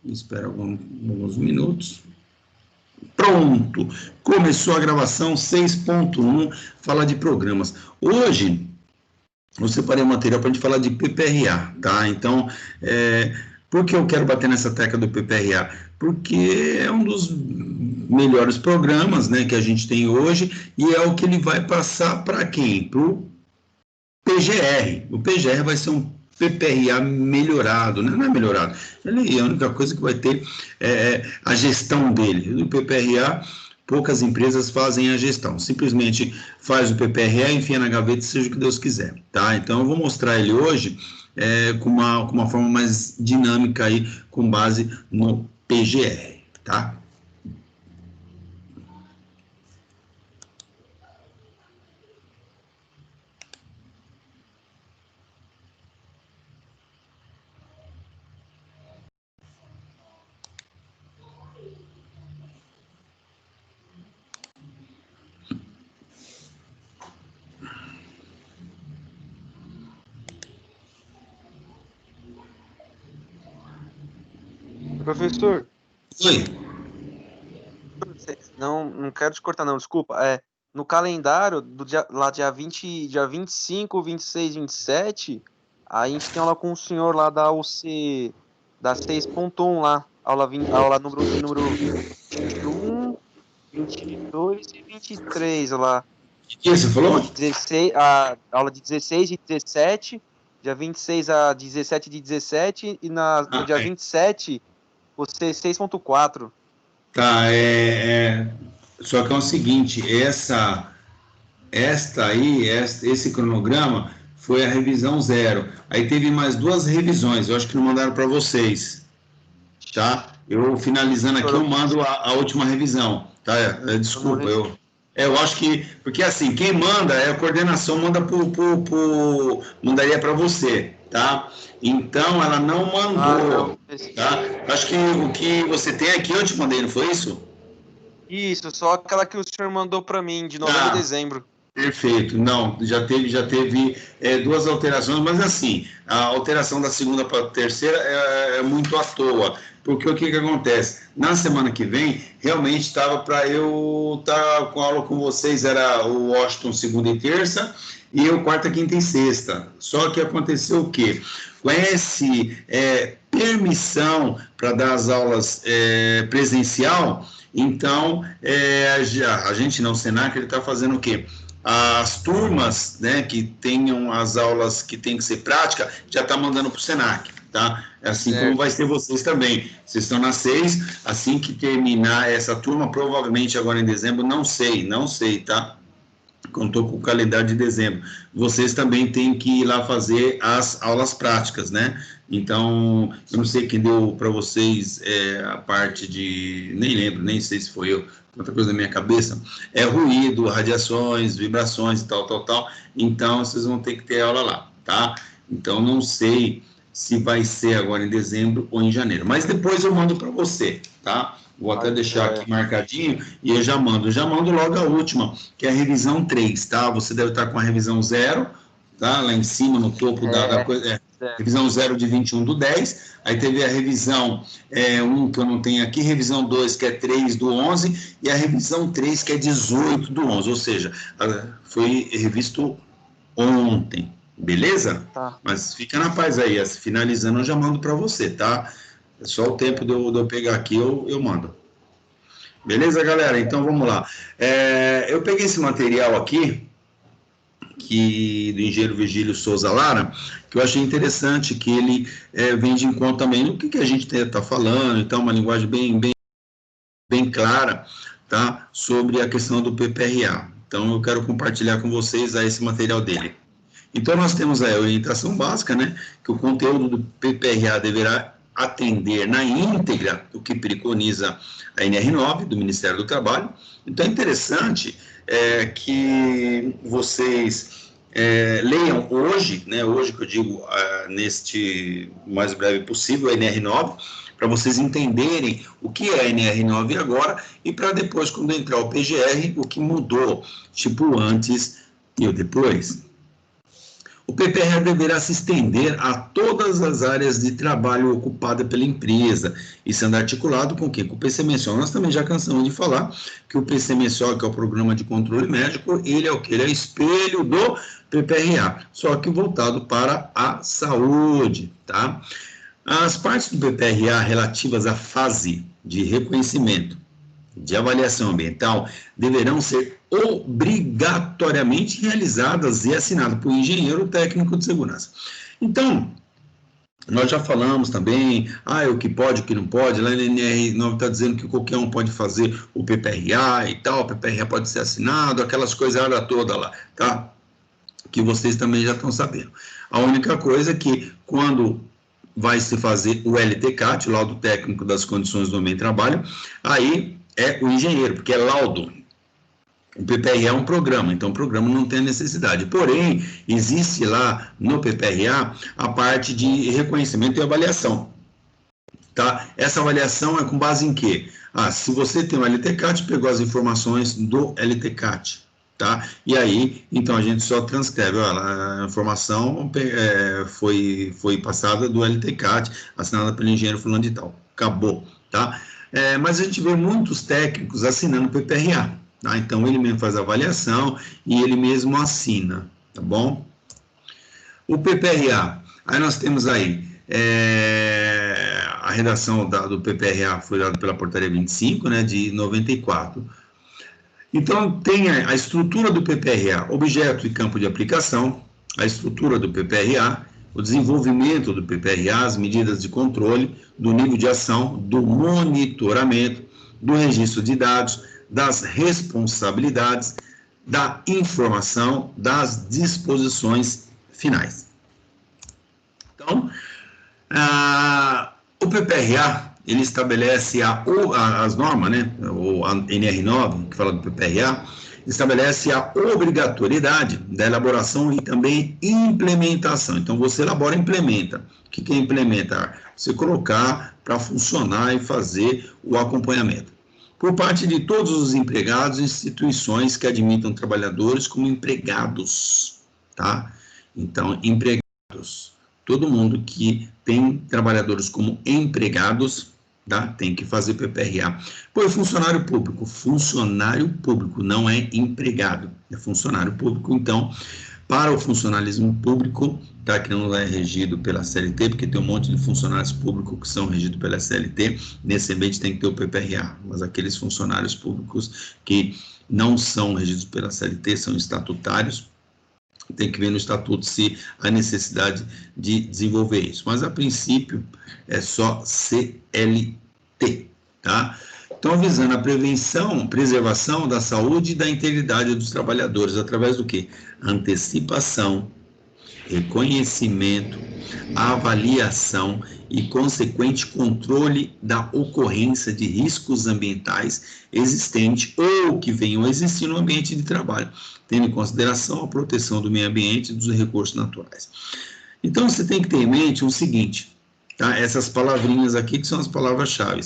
Espera alguns minutos. Pronto! Começou a gravação 6.1, fala de programas. Hoje, eu separei um material para a gente falar de PPRA, tá? Então, por que eu quero bater nessa tecla do PPRA? Porque é um dos melhores programas, né, que a gente tem hoje e é o que ele vai passar para quem? Para o PGR. O PGR vai ser um PPRA melhorado, né? Não é melhorado, ele é a única coisa que vai ter a gestão dele. O PPRA, poucas empresas fazem a gestão, simplesmente faz o PPRA, enfia na gaveta, seja o que Deus quiser, tá? Então eu vou mostrar ele hoje com uma forma mais dinâmica aí, com base no PGR, tá? Professor, Oi. não quero te cortar não, desculpa. No calendário do dia 25, 26, 27, a gente tem aula com o senhor lá da UC da 6.1 lá, aula número 21, 22 e 23 lá. O que você falou? A aula de 16 e 17, dia 26 a 17 de 17 e no dia 27 o C6.4. Tá, só que é o seguinte, esse cronograma foi a revisão 0. Aí teve mais 2 revisões, eu acho que não mandaram para vocês, tá? Eu finalizando aqui, eu mando a última revisão, tá? Desculpa, eu acho que, porque assim, quem manda é a coordenação, mandaria para você, tá? Então, ela não mandou, tá? Acho que o que você tem aqui, eu te mandei, não foi isso? Isso, só aquela que o senhor mandou para mim, de novembro e dezembro. Perfeito, não, já teve 2 alterações, mas assim, a alteração da segunda para a terceira é muito à toa, porque o que acontece? Na semana que vem, realmente estava para eu estar com aula com vocês, era o Washington segunda e terça, e eu quarta, quinta e sexta, só que aconteceu o quê? Com esse permissão para dar as aulas presencial, então a gente não, o Senac, ele está fazendo o quê? As turmas, né, que tenham as aulas que tem que ser prática, já está mandando para o Senac, tá? Assim como vai ser vocês também. Vocês estão na 6, assim que terminar essa turma, provavelmente agora em dezembro, não sei, tá? Contou com o calendário de dezembro. Vocês também têm que ir lá fazer as aulas práticas, né? Então, eu não sei quem deu para vocês a parte de... Nem lembro, nem sei se foi eu, outra coisa na minha cabeça. É ruído, radiações, vibrações e tal. Então, vocês vão ter que ter aula lá, tá? Então, não sei se vai ser agora em dezembro ou em janeiro. Mas depois eu mando para você, tá? Vou até deixar aqui marcadinho e eu já mando. Já mando logo a última, que é a revisão 3, tá? Você deve estar com a revisão 0, tá? Lá em cima, no topo da coisa. Revisão 0 de 21/10. Aí teve a revisão 1, que eu não tenho aqui, revisão 2, que é 3/11, e a revisão 3, que é 18/11. Ou seja, foi revisto ontem, beleza? Tá. Mas fica na paz aí, finalizando eu já mando para você, tá? É só o tempo de eu pegar aqui, eu mando. Beleza, galera? Então vamos lá. Eu peguei esse material aqui, do engenheiro Virgílio Souza Lara, que eu achei interessante, que ele vem de encontro também no que a gente está falando, então uma linguagem bem clara, tá? Sobre a questão do PPRA. Então eu quero compartilhar com vocês esse material dele. Então nós temos a orientação básica, né? Que o conteúdo do PPRA deverá atender na íntegra o que preconiza a NR9 do Ministério do Trabalho. Então é interessante que vocês leiam hoje, né, hoje que eu digo neste mais breve possível, a NR9, para vocês entenderem o que é a NR9 agora e para depois, quando entrar o PGR, o que mudou, tipo antes e o depois. O PPR deverá se estender a todas as áreas de trabalho ocupadas pela empresa e sendo articulado com o quê? Com o PCMSO. Nós também já cansamos de falar que o PCMSO, que é o Programa de Controle Médico, ele é o que? Ele é espelho do PPRA, só que voltado para a saúde, tá? As partes do PPRA relativas à fase de reconhecimento de avaliação ambiental deverão ser obrigatoriamente realizadas e assinadas por engenheiro técnico de segurança. Então, nós já falamos também, o que pode, o que não pode, lá na NR9 está dizendo que qualquer um pode fazer o PPRA e tal, o PPRA pode ser assinado, aquelas coisas toda lá, tá? Que vocês também já estão sabendo. A única coisa é que quando vai se fazer o LTCAT, o laudo técnico das condições do ambiente de trabalho, aí é o engenheiro, porque é laudo. O PPRA é um programa, então o programa não tem necessidade. Porém, existe lá no PPRA a parte de reconhecimento e avaliação. Tá? Essa avaliação é com base em quê? Se você tem o LTCAT, pegou as informações do LTCAT. Tá? E aí, então a gente só transcreve, a informação foi passada do LTCAT, assinada pelo engenheiro fulano de tal. Acabou, tá? Mas a gente vê muitos técnicos assinando PPRA, tá? Então ele mesmo faz a avaliação e ele mesmo assina, tá bom? O PPRA, aí nós temos aí a redação do PPRA foi dada pela portaria 25, né, de 94. Então, tem a estrutura do PPRA, objeto e campo de aplicação, a estrutura do PPRA, o desenvolvimento do PPRA, as medidas de controle, do nível de ação, do monitoramento, do registro de dados, das responsabilidades, da informação, das disposições finais. Então, o PPRA, ele estabelece as normas, né, ou a NR9, que fala do PPRA, estabelece a obrigatoriedade da elaboração e também implementação. Então, você elabora e implementa. O que é implementar? Você colocar para funcionar e fazer o acompanhamento. Por parte de todos os empregados e instituições que admitam trabalhadores como empregados, tá? Então, empregados. Todo mundo que tem trabalhadores como empregados, tá? Tem que fazer PPRA. Pois funcionário público não é empregado, é funcionário público. Então, para o funcionalismo público, tá? Que não é regido pela CLT, porque tem um monte de funcionários públicos que são regidos pela CLT, nesse ambiente tem que ter o PPRA, mas aqueles funcionários públicos que não são regidos pela CLT, são estatutários, tem que ver no estatuto se há necessidade de desenvolver isso. Mas, a princípio, é só CLT, tá? Então, visando a preservação da saúde e da integridade dos trabalhadores, através do quê? Antecipação, reconhecimento, avaliação e consequente controle da ocorrência de riscos ambientais existentes ou que venham a existir no ambiente de trabalho, tendo em consideração a proteção do meio ambiente e dos recursos naturais. Então, você tem que ter em mente o seguinte, tá? Essas palavrinhas aqui que são as palavras-chave,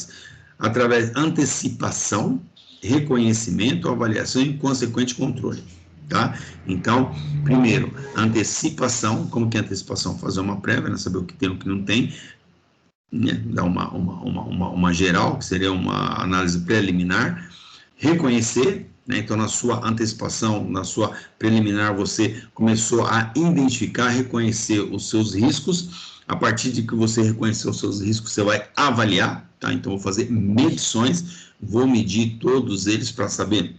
através de antecipação, reconhecimento, avaliação e consequente controle. Tá? Então, primeiro, antecipação. Como que é antecipação? Fazer uma prévia, né? Saber o que tem e o que não tem, né? Dar uma geral, que seria uma análise preliminar. Reconhecer, né? Então, na sua antecipação, na sua preliminar, você começou a identificar, reconhecer os seus riscos. A partir de que você reconhecer os seus riscos, você vai avaliar, tá? Então, vou fazer medições, vou medir todos eles para saber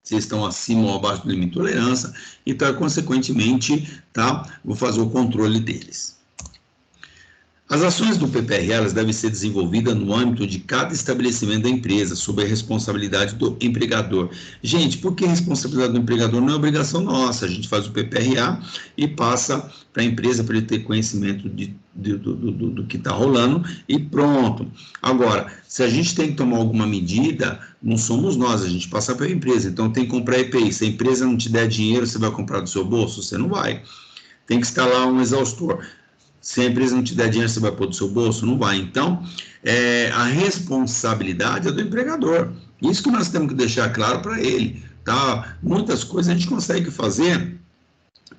se estão acima ou abaixo do limite de tolerância, e, consequentemente, tá, vou fazer o controle deles. As ações do PPRA elas devem ser desenvolvidas no âmbito de cada estabelecimento da empresa, sob a responsabilidade do empregador. Gente, por que responsabilidade do empregador? Não é obrigação nossa, a gente faz o PPRA e passa para a empresa para ele ter conhecimento do que está rolando e pronto. Agora, se a gente tem que tomar alguma medida, não somos nós, a gente passa para a empresa. Então, tem que comprar EPI. Se a empresa não te der dinheiro, você vai comprar do seu bolso? Você não vai. Tem que instalar um exaustor. Se a empresa não te der dinheiro, você vai pôr do seu bolso? Não vai. Então, a responsabilidade é do empregador. Isso que nós temos que deixar claro para ele. Tá? Muitas coisas a gente consegue fazer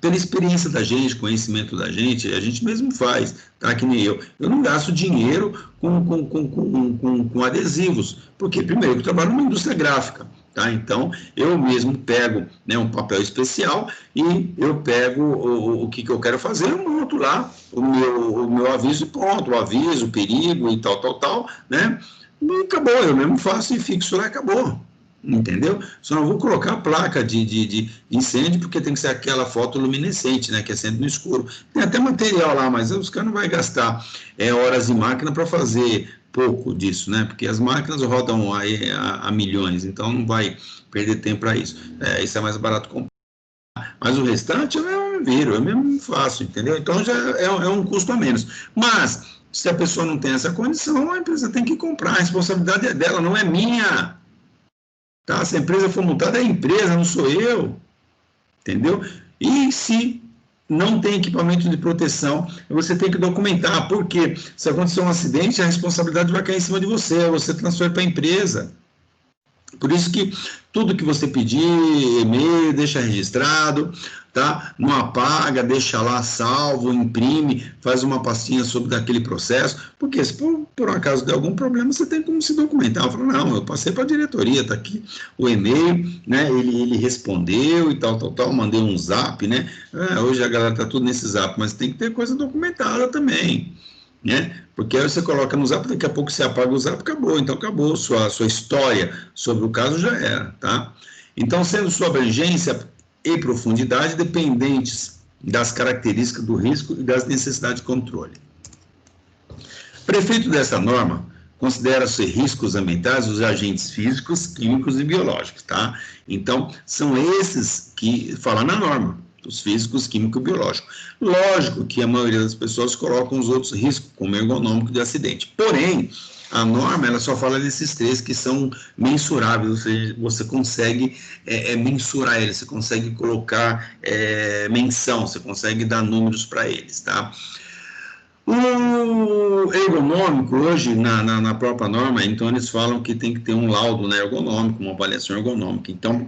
pela experiência da gente, conhecimento da gente, a gente mesmo faz, tá? Que nem eu. Eu não gasto dinheiro com adesivos, porque, primeiro, eu trabalho numa indústria gráfica, tá? Então, eu mesmo pego, né, um papel especial e eu pego o que eu quero fazer, eu monto lá o meu aviso e pronto, o aviso, o perigo e tal, né? E acabou, eu mesmo faço e fixo lá, acabou. Entendeu? Só não vou colocar a placa de incêndio, porque tem que ser aquela fotoluminescente, né, que acende no escuro. Tem até material lá, mas os caras não vão gastar horas de máquina para fazer pouco disso, né, porque as máquinas rodam aí a milhões, então não vai perder tempo para isso. Isso é mais barato comprar. Mas o restante eu mesmo viro, eu mesmo faço, entendeu? Então já é um custo a menos. Mas, se a pessoa não tem essa condição, a empresa tem que comprar, a responsabilidade é dela, não é minha. Tá? Se a empresa for multada, é a empresa, não sou eu. Entendeu? E se não tem equipamento de proteção, você tem que documentar, porque se acontecer um acidente, a responsabilidade vai cair em cima de você transfere para a empresa. Por isso que tudo que você pedir, e-mail, deixa registrado, tá? Não apaga, deixa lá salvo, imprime, faz uma pastinha sobre daquele processo, porque se por um acaso der algum problema, você tem como se documentar. Fala, não, eu passei para a diretoria, tá aqui o e-mail, né? Ele respondeu e tal, mandei um zap, né? Hoje a galera tá tudo nesse zap, mas tem que ter coisa documentada também, né? Porque aí você coloca no zap, daqui a pouco você apaga o zap, acabou. Então acabou, sua história sobre o caso já era, tá? Então, sendo sua abrangência e profundidade dependentes das características do risco e das necessidades de controle. Prefeito dessa norma considera-se riscos ambientais os agentes físicos, químicos e biológicos, tá? Então, são esses que falam na norma, os físicos, químico e biológico. Lógico que a maioria das pessoas colocam os outros riscos, como ergonômico de acidente. Porém, a norma ela só fala desses três que são mensuráveis, ou seja, você consegue mensurar eles, você consegue colocar menção, você consegue dar números para eles, tá? O ergonômico, hoje, na própria norma, então eles falam que tem que ter um laudo, né, ergonômico, uma avaliação ergonômica. Então,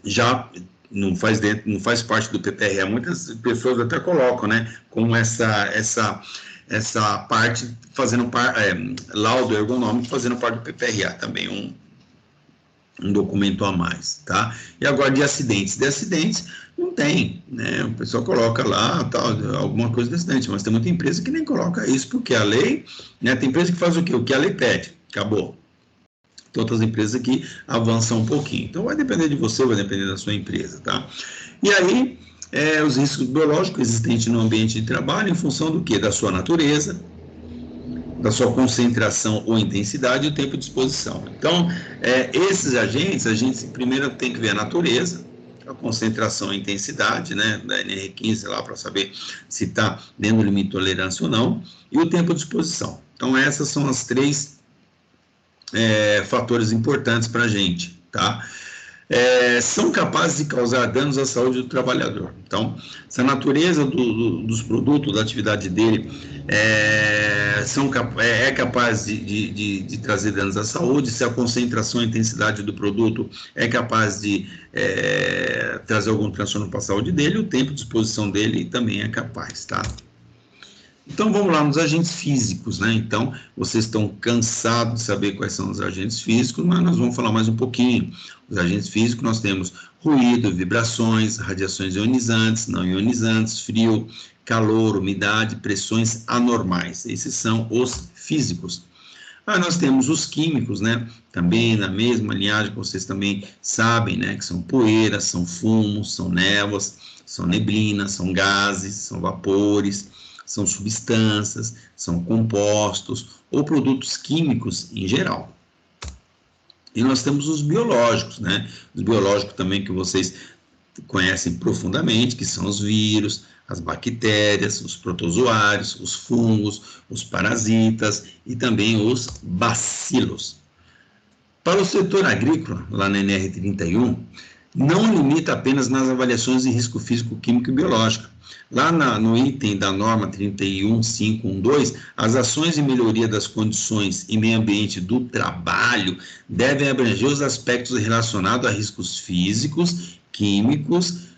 já não faz parte do PPRA, muitas pessoas até colocam, né, como essa parte fazendo laudo ergonômico fazendo parte do PPRA, também um documento a mais, tá? E agora de acidentes não tem, né? O pessoal coloca lá, tal, alguma coisa de acidente, mas tem muita empresa que nem coloca isso, porque a lei, né? Tem empresa que faz o quê? O que a lei pede, acabou. Tem outras empresas que avançam um pouquinho. Então, vai depender de você, vai depender da sua empresa, tá? E aí, os riscos biológicos existentes no ambiente de trabalho, em função do quê? Da sua natureza, da sua concentração ou intensidade e o tempo de exposição. Então, esses agentes, a gente primeiro tem que ver a natureza, a concentração e intensidade, né, da NR15 lá, para saber se está dentro do limite de tolerância ou não, e o tempo de exposição. Então, essas são as três fatores importantes para a gente, tá? São capazes de causar danos à saúde do trabalhador. Então, se a natureza dos produtos, da atividade dele, é capaz de trazer danos à saúde, se a concentração e intensidade do produto é capaz de trazer algum transtorno para a saúde dele, o tempo de exposição dele também é capaz, tá? Então, vamos lá nos agentes físicos, né? Então, vocês estão cansados de saber quais são os agentes físicos, mas nós vamos falar mais um pouquinho. Os agentes físicos, nós temos ruído, vibrações, radiações ionizantes, não ionizantes, frio, calor, umidade, pressões anormais. Esses são os físicos. Aí nós temos os químicos, né? Também na mesma linhagem que vocês também sabem, né? Que são poeiras, são fumos, são névoas, são neblinas, são gases, são vapores, são substâncias, são compostos ou produtos químicos em geral. E nós temos os biológicos, né? Os biológicos também que vocês conhecem profundamente, que são os vírus, as bactérias, os protozoários, os fungos, os parasitas e também os bacilos. Para o setor agrícola, lá na NR31, não limita apenas nas avaliações de risco físico, químico e biológico. Lá no item da norma 31512, as ações de melhoria das condições e meio ambiente do trabalho devem abranger os aspectos relacionados a riscos físicos, químicos,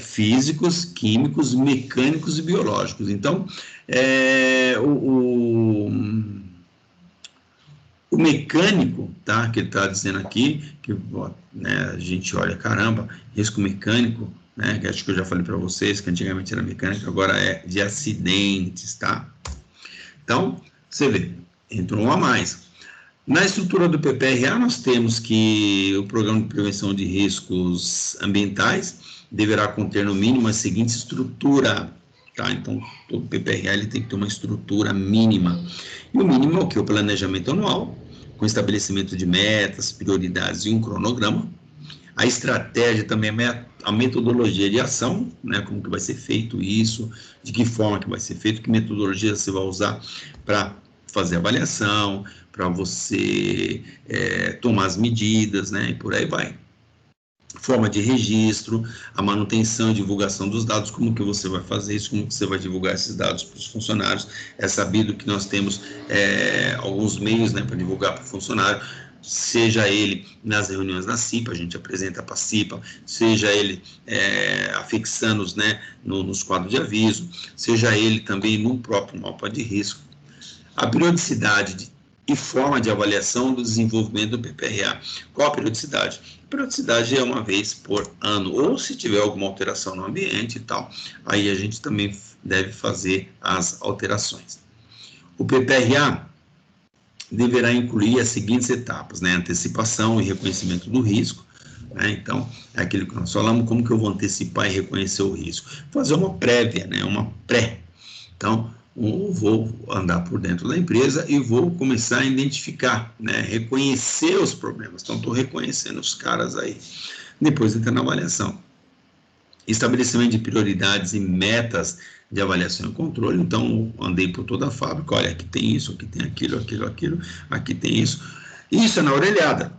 físicos, químicos, mecânicos e biológicos. Então, o mecânico, tá, que ele está dizendo aqui, que né, a gente olha, caramba, risco mecânico, né, que acho que eu já falei para vocês, que antigamente era mecânico, agora é de acidentes, tá? Então, você vê, entrou um a mais. Na estrutura do PPRA, nós temos que o Programa de Prevenção de Riscos Ambientais deverá conter, no mínimo, a seguinte estrutura, tá? Então, todo PPRA ele tem que ter uma estrutura mínima. E o mínimo é o que? O planejamento anual, com estabelecimento de metas, prioridades e um cronograma. A estratégia também é a metodologia de ação, né? Como que vai ser feito isso, de que forma que vai ser feito, que metodologia você vai usar para fazer avaliação, para você tomar as medidas, né? E por aí vai. Forma de registro, a manutenção e divulgação dos dados, como que você vai fazer isso, como que você vai divulgar esses dados para os funcionários. É sabido que nós temos alguns meios, né, para divulgar para o funcionário, seja ele nas reuniões da CIPA, a gente apresenta para a CIPA, seja ele afixando-os, né, nos quadros de aviso, seja ele também no próprio mapa de risco. A periodicidade e forma de avaliação do desenvolvimento do PPRA. Qual a periodicidade? A periodicidade é uma vez por ano, ou se tiver alguma alteração no ambiente e tal, aí a gente também deve fazer as alterações. O PPRA deverá incluir as seguintes etapas, né? Antecipação e reconhecimento do risco, né? Então, é aquilo que nós falamos, como que eu vou antecipar e reconhecer o risco? Fazer uma prévia, né? Uma pré. Então, eu vou andar por dentro da empresa e vou começar a identificar, né, reconhecer os problemas. Então, estou reconhecendo os caras aí. Depois entra na avaliação. Estabelecimento de prioridades e metas de avaliação e controle. Então, andei por toda a fábrica, olha, aqui tem isso, aqui tem aquilo, aqui tem isso. Isso é na orelhada,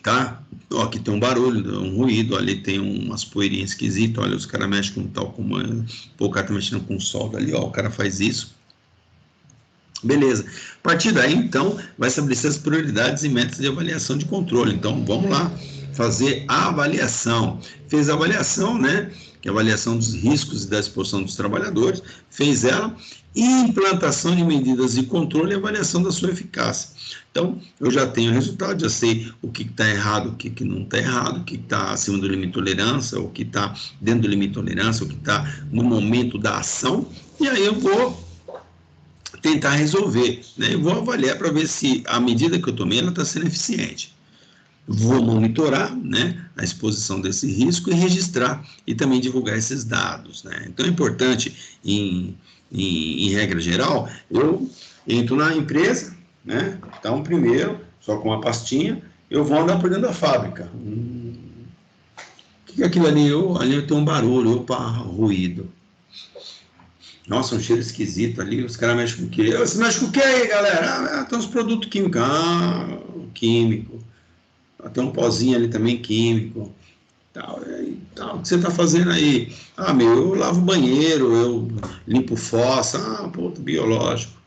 tá? Ó, aqui tem um barulho, um ruído, ali tem umas poeirinhas esquisitas, olha, os caras mexem com tal comando, pô, o cara tá mexendo com solda ali, ó, o cara faz isso. Beleza. A partir daí, então, vai estabelecer as prioridades e metas de avaliação de controle. Então, vamos lá, fazer a avaliação. Fez a avaliação, né, que é a avaliação dos riscos e da exposição dos trabalhadores, fez ela, e implantação de medidas de controle e avaliação da sua eficácia. Então, eu já tenho o resultado, já sei o que está errado, o que não está errado, o que está acima do limite de tolerância, o que está dentro do limite de tolerância, o que está no momento da ação, e aí eu vou tentar resolver, né? Eu vou avaliar para ver se a medida que eu tomei ela está sendo eficiente. Vou monitorar, né, a exposição desse risco e registrar e também divulgar esses dados, né? Então é importante, em regra geral, eu entro na empresa, né? Então, primeiro, só com uma pastinha, eu vou andar por dentro da fábrica. O que é aquilo ali? Ali tem um barulho, opa, ruído. Nossa, um cheiro esquisito ali, os caras mexem com o quê? Você mexe com o quê aí, galera? Tem uns produtos químicos. Químico. Tem um pozinho ali também químico. O que você está fazendo aí? Eu lavo o banheiro, eu limpo fossa. Biológico.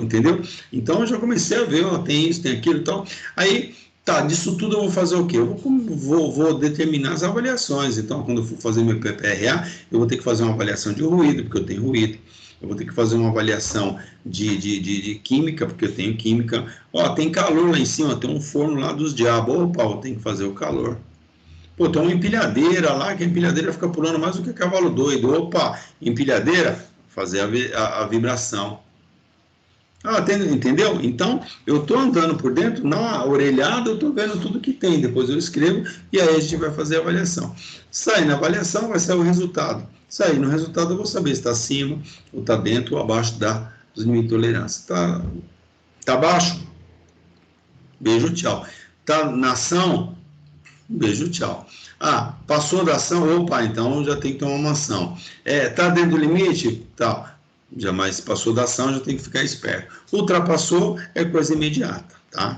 Entendeu? Então, eu já comecei a ver, tem isso, tem aquilo e tal. Aí, disso tudo eu vou fazer o quê? Eu vou determinar as avaliações. Então, quando eu for fazer meu PPRA, eu vou ter que fazer uma avaliação de ruído, porque eu tenho ruído. Eu vou ter que fazer uma avaliação de química, porque eu tenho química. Tem calor lá em cima, tem um forno lá dos diabos. Eu tenho que fazer o calor. Tem uma empilhadeira lá, que a empilhadeira fica pulando mais do que cavalo doido. Empilhadeira, fazer a vibração. Entendeu? Então, eu estou andando por dentro, na orelhada, eu estou vendo tudo que tem, depois eu escrevo, e aí a gente vai fazer a avaliação. Sair na avaliação, vai sair o resultado. Sair no resultado, eu vou saber se está acima, ou está dentro, ou abaixo dos limites de tolerância. Está abaixo? Beijo, tchau. Está na ação? Beijo, tchau. Passou da ação? Então já tem que tomar uma ação. Está dentro do limite? Jamais passou da ação, já tem que ficar esperto. Ultrapassou, é coisa imediata, tá?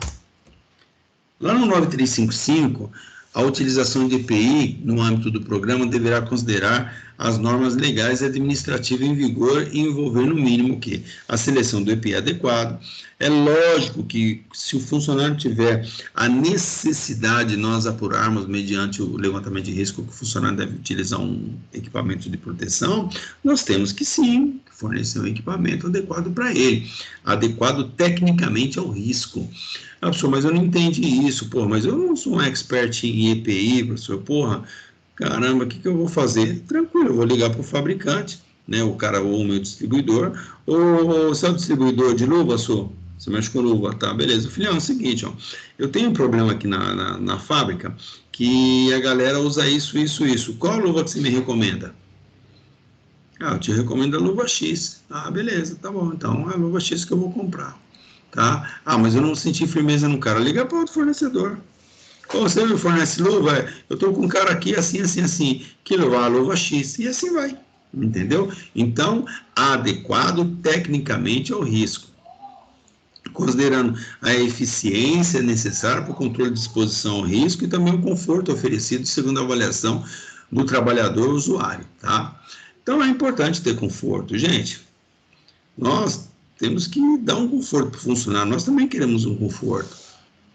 Lá no 9355, a utilização de EPI no âmbito do programa deverá considerar as normas legais e administrativas em vigor e envolver no mínimo que a seleção do EPI adequado. É lógico que se o funcionário tiver a necessidade de nós apurarmos mediante o levantamento de risco que o funcionário deve utilizar um equipamento de proteção, nós temos que sim fornecer um equipamento adequado para ele, adequado tecnicamente ao risco. Ah, professor, mas eu não entendi isso, porra, mas eu não sou um expert em EPI, professor, porra, caramba, o que eu vou fazer? Tranquilo, eu vou ligar para o fabricante, né, o cara ou o meu distribuidor, ou você é o distribuidor de luva, sou? Você mexe com luva, tá, beleza. Filhão, é o seguinte, ó, eu tenho um problema aqui na fábrica, que a galera usa isso. Qual a luva que você me recomenda? Ah, eu te recomendo a luva X. Ah, beleza, tá bom, então é a luva X que eu vou comprar, tá? Ah, mas eu não senti firmeza no cara, liga para outro fornecedor. Ou você me fornece luva, eu estou com um cara aqui assim, que levar a luva X, e assim vai, entendeu? Então, adequado tecnicamente ao risco, considerando a eficiência necessária para o controle de exposição ao risco e também o conforto oferecido segundo a avaliação do trabalhador usuário, tá? Então, é importante ter conforto, gente. Nós temos que dar um conforto para o funcionário, nós também queremos um conforto,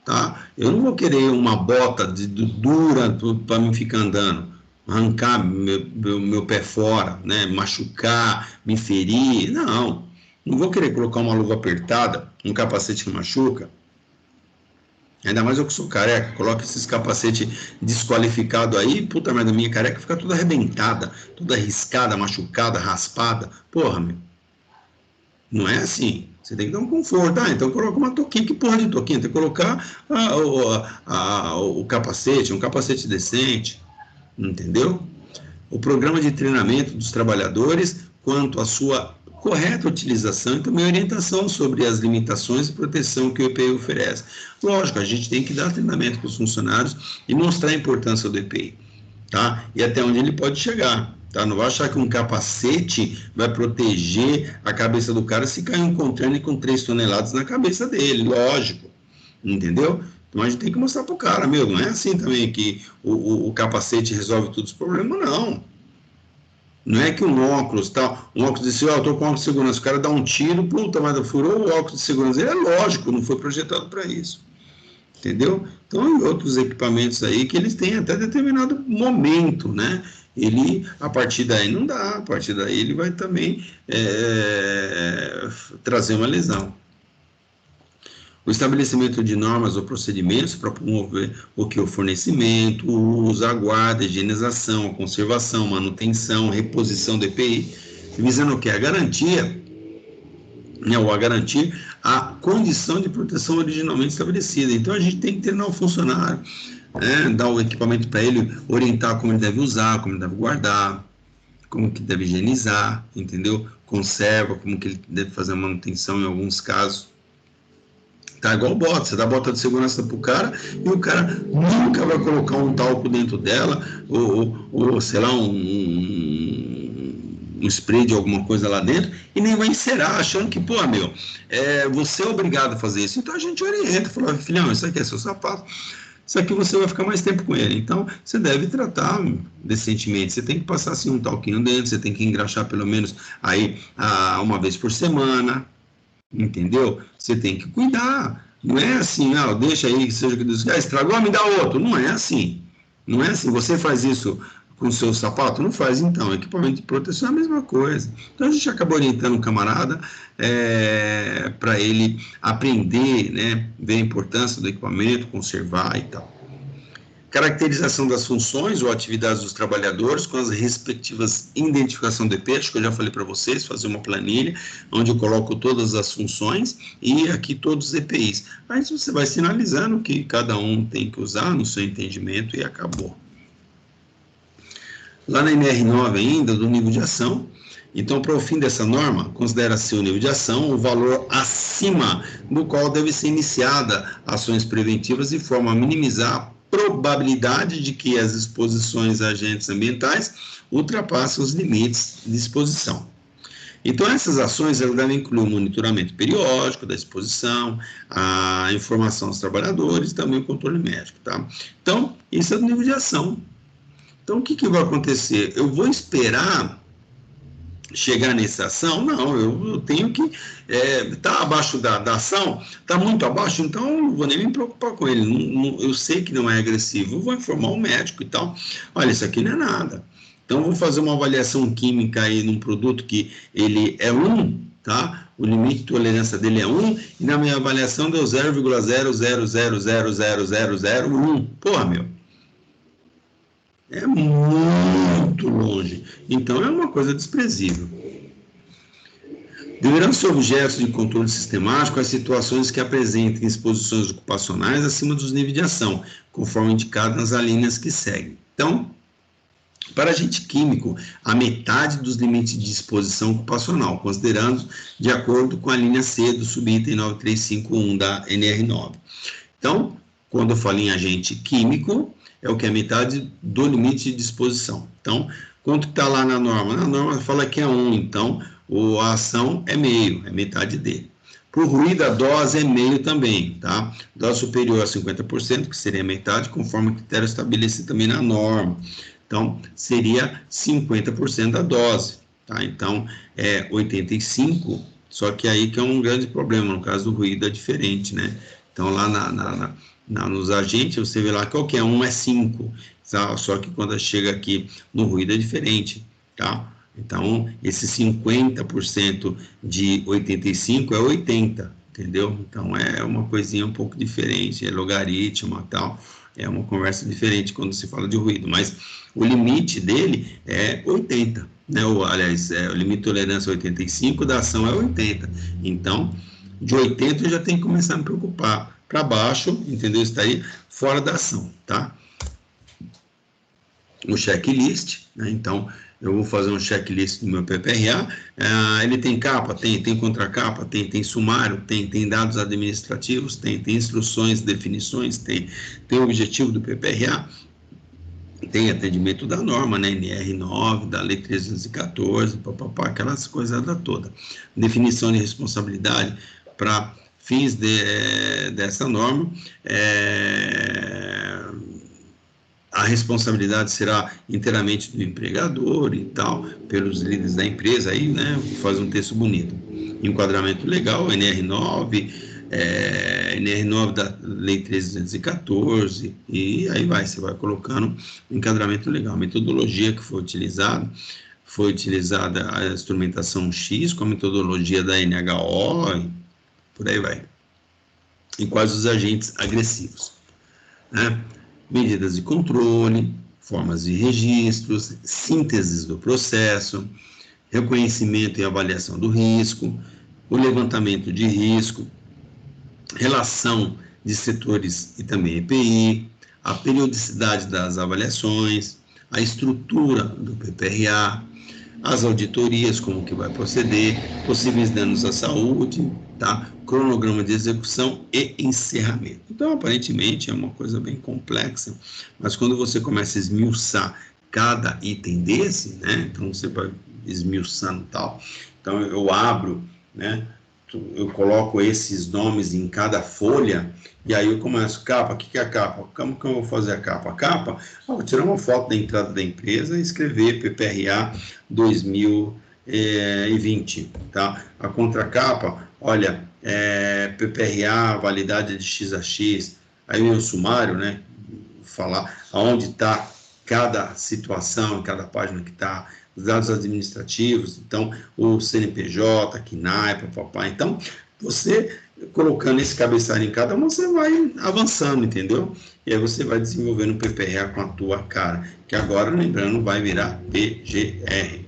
tá? Eu não vou querer uma bota dura para me ficar andando, arrancar meu pé fora, né? Machucar, me ferir, não vou querer colocar uma luva apertada, um capacete que machuca, ainda mais eu que sou careca, coloco esses capacetes desqualificados aí, puta merda, minha careca fica toda arrebentada, toda arriscada, machucada, raspada, porra, meu, não é assim. Você tem que dar um conforto. Ah, então coloca uma touquinha. Que porra de touquinha? Tem que colocar o capacete, um capacete decente. Entendeu? O programa de treinamento dos trabalhadores quanto à sua correta utilização e também orientação sobre as limitações e proteção que o EPI oferece. Lógico, a gente tem que dar treinamento para os funcionários e mostrar a importância do EPI, tá? E até onde ele pode chegar. Tá? Não vai achar que um capacete vai proteger a cabeça do cara se cair um container com 3 toneladas na cabeça dele, lógico, entendeu? Então a gente tem que mostrar para o cara, meu, não é assim também que o capacete resolve todos os problemas, não. Não é que um óculos, tá? Um óculos de segurança, eu tô com óculos de segurança, o cara dá um tiro, puta, mas furou o óculos de segurança, ele é lógico, não foi projetado para isso. Entendeu? Então, e outros equipamentos aí que eles têm até determinado momento, né? Ele, a partir daí não dá, a partir daí ele vai também trazer uma lesão. O estabelecimento de normas ou procedimentos para promover o fornecimento, o uso, a guarda, a higienização, a conservação, manutenção, reposição do EPI, visando o que? A garantia, né, ou a garantir a condição de proteção originalmente estabelecida. Então, a gente tem que treinar o funcionário, né, dar o equipamento para ele, orientar como ele deve usar, como ele deve guardar, como que deve higienizar, entendeu? Conserva, como que ele deve fazer a manutenção em alguns casos. Tá igual bota, você dá bota de segurança pro cara e o cara nunca vai colocar um talco dentro dela ou sei lá, um spray de alguma coisa lá dentro e nem vai encerar, achando que, pô, meu, você é obrigado a fazer isso. Então a gente orienta, fala, filhão, isso aqui é seu sapato, isso aqui você vai ficar mais tempo com ele. Então você deve tratar decentemente, você tem que passar assim um talquinho dentro, você tem que engraxar pelo menos aí uma vez por semana. Entendeu? Você tem que cuidar. Não é assim, deixa aí, seja que Deus estragou, me dá outro. Não é assim. Não é assim. Você faz isso com o seu sapato? Não faz, então. Equipamento de proteção é a mesma coisa. Então a gente acaba orientando o camarada para ele aprender, né? Ver a importância do equipamento, conservar e tal. Caracterização das funções ou atividades dos trabalhadores com as respectivas identificação de EPI, acho que eu já falei para vocês, fazer uma planilha onde eu coloco todas as funções e aqui todos os EPIs. Aí você vai sinalizando o que cada um tem que usar no seu entendimento e acabou. Lá na NR9 ainda, do nível de ação, então, para o fim dessa norma, considera-se o nível de ação o valor acima do qual deve ser iniciada ações preventivas de forma a minimizar probabilidade de que as exposições a agentes ambientais ultrapassem os limites de exposição. Então, essas ações elas devem incluir o monitoramento periódico da exposição, a informação aos trabalhadores e também o controle médico, tá? Então, isso é do nível de ação. Então, o que vai acontecer? Eu vou esperar chegar nessa ação? Não, eu tenho que tá abaixo da ação, tá muito abaixo, então eu não vou nem me preocupar com ele. Eu sei que não é agressivo, eu vou informar o médico e tal. Olha, isso aqui não é nada. Então, eu vou fazer uma avaliação química aí num produto que ele é 1, tá? O limite de tolerância dele é 1, e na minha avaliação deu 0,000000001. Porra, meu. É muito longe. Então, é uma coisa desprezível. Deverão ser objetos de controle sistemático as situações que apresentem exposições ocupacionais acima dos níveis de ação, conforme indicado nas alíneas que seguem. Então, para agente químico, a metade dos limites de exposição ocupacional, considerando de acordo com a linha C do subitem 9351 da NR9. Então, quando eu falo em agente químico, é o que é metade do limite de exposição. Então, quanto está lá na norma? Na norma fala que é 1, então a ação é meio, é metade dele. Para o ruído, a dose é meio também, tá? Dose superior a 50%, que seria metade, conforme o critério estabelecido também na norma. Então, seria 50% da dose, tá? Então, é 85, só que aí que é um grande problema, no caso do ruído é diferente, né? Então, lá nos agentes, você vê lá que qualquer um é 5, tá? Só que quando chega aqui no ruído é diferente, tá? Então, esse 50% de 85 é 80, entendeu? Então, é uma coisinha um pouco diferente, é logaritmo e tal, é uma conversa diferente quando se fala de ruído, mas o limite dele é 80, né? Aliás, o limite de tolerância é 85, da ação é 80. Então, de 80 eu já tenho que começar a me preocupar. Para baixo, entendeu? Estaria fora da ação, tá? O checklist, né? Então, eu vou fazer um checklist do meu PPRA. Ele tem capa? Tem contracapa? Tem sumário? Tem dados administrativos? Tem instruções, definições? Tem o objetivo do PPRA? Tem atendimento da norma, né? NR9, da Lei 314, papapá, aquelas coisas toda. Definição de responsabilidade para fins dessa norma. A responsabilidade será inteiramente do empregador e tal, pelos líderes da empresa, aí, né, faz um texto bonito. Enquadramento legal, NR9, NR9 da Lei 1.314, e aí você vai colocando enquadramento legal. Metodologia que foi utilizada a instrumentação X com a metodologia da NHO, e por aí vai. E quais os agentes agressivos, né? Medidas de controle, formas de registros, sínteses do processo, reconhecimento e avaliação do risco, o levantamento de risco, relação de setores e também EPI, a periodicidade das avaliações, a estrutura do PPRA, as auditorias, como que vai proceder, possíveis danos à saúde, tá? Cronograma de execução e encerramento. Então, aparentemente, é uma coisa bem complexa, mas quando você começa a esmiuçar cada item desse, né? Então, você vai esmiuçando tal. Então, eu abro, né? Eu coloco esses nomes em cada folha, e aí eu começo, capa, o que é a capa? Como que eu vou fazer a capa? A capa, vou tirar uma foto da entrada da empresa e escrever PPRA 2020, tá? A contracapa, olha, PPRA, validade de X a X, aí o sumário, né? Falar aonde está cada situação, cada página que está, os dados administrativos, então, o CNPJ, KNAI, papapá. Então, você colocando esse cabeçalho em cada uma, você vai avançando, entendeu? E aí você vai desenvolvendo o PPRA com a tua cara, que agora, lembrando, vai virar PGR.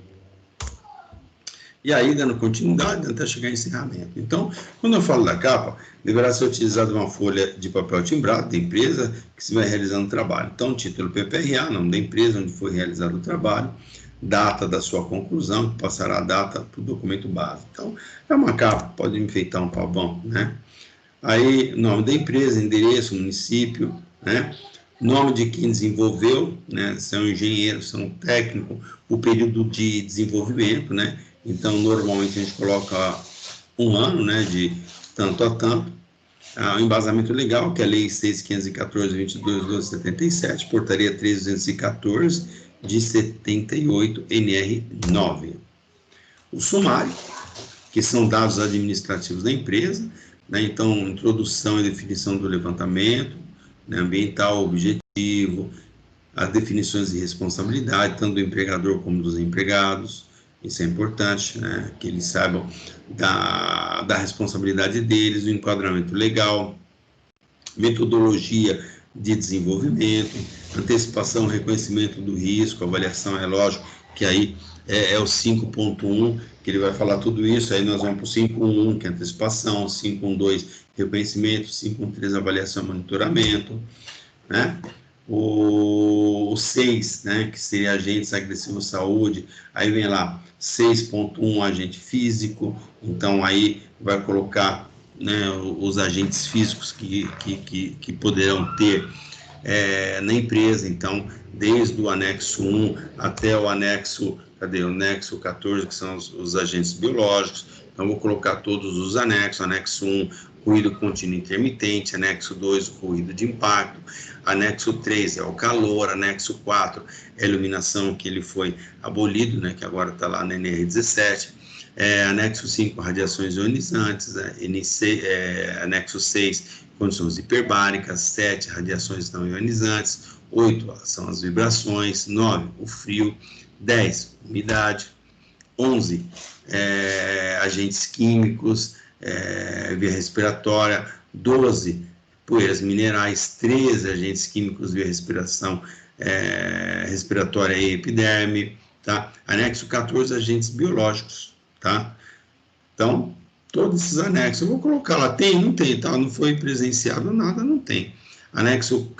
E aí, dando continuidade, até chegar em encerramento. Então, quando eu falo da capa, deverá ser utilizada uma folha de papel timbrado da empresa que se vai realizando o trabalho. Então, título PPRA, nome da empresa onde foi realizado o trabalho, data da sua conclusão, que passará a data para o documento base. Então, é uma capa, pode enfeitar um pavão, né? Aí, nome da empresa, endereço, município, né? Nome de quem desenvolveu, né? Se é um engenheiro, se é um técnico, o período de desenvolvimento, né? Então, normalmente a gente coloca 1 ano, né? De tanto a tanto. O embasamento legal, que é a Lei 6.514, 22.12.77, Portaria 3.214, de 78 NR9. O sumário, que são dados administrativos da empresa, né? Então, introdução e definição do levantamento, né? Ambiental, objetivo, as definições de responsabilidade, tanto do empregador como dos empregados, isso é importante, né? Que eles saibam da responsabilidade deles, o enquadramento legal, metodologia de desenvolvimento, antecipação, reconhecimento do risco, avaliação, é lógico que aí é o 5.1, que ele vai falar tudo isso, aí nós vamos para o 5.1, que é antecipação, 5.1.2, reconhecimento, 5.1.3, avaliação e monitoramento, né? O 6, né, que seria agentes agressivos saúde, aí vem lá 6.1, agente físico, então aí vai colocar, né, os agentes físicos que poderão ter na empresa, então, desde o anexo 1 até o anexo, o anexo 14, que são os agentes biológicos, então vou colocar todos os anexos, anexo 1, ruído contínuo intermitente, anexo 2, o ruído de impacto, anexo 3 é o calor, anexo 4 é a iluminação, que ele foi abolido, né, que agora está lá na NR17, anexo 5, radiações ionizantes, anexo 6, condições hiperbáricas, 7, radiações não ionizantes, 8 são as vibrações, 9, o frio, 10, umidade, 11, agentes químicos, via respiratória, 12, poeiras minerais, 13, agentes químicos via respiração respiratória e epiderme, tá? Anexo 14, agentes biológicos, tá? Então, todos esses anexos, eu vou colocar lá, tem? Não tem, tá? Não foi presenciado nada, não tem. Anexo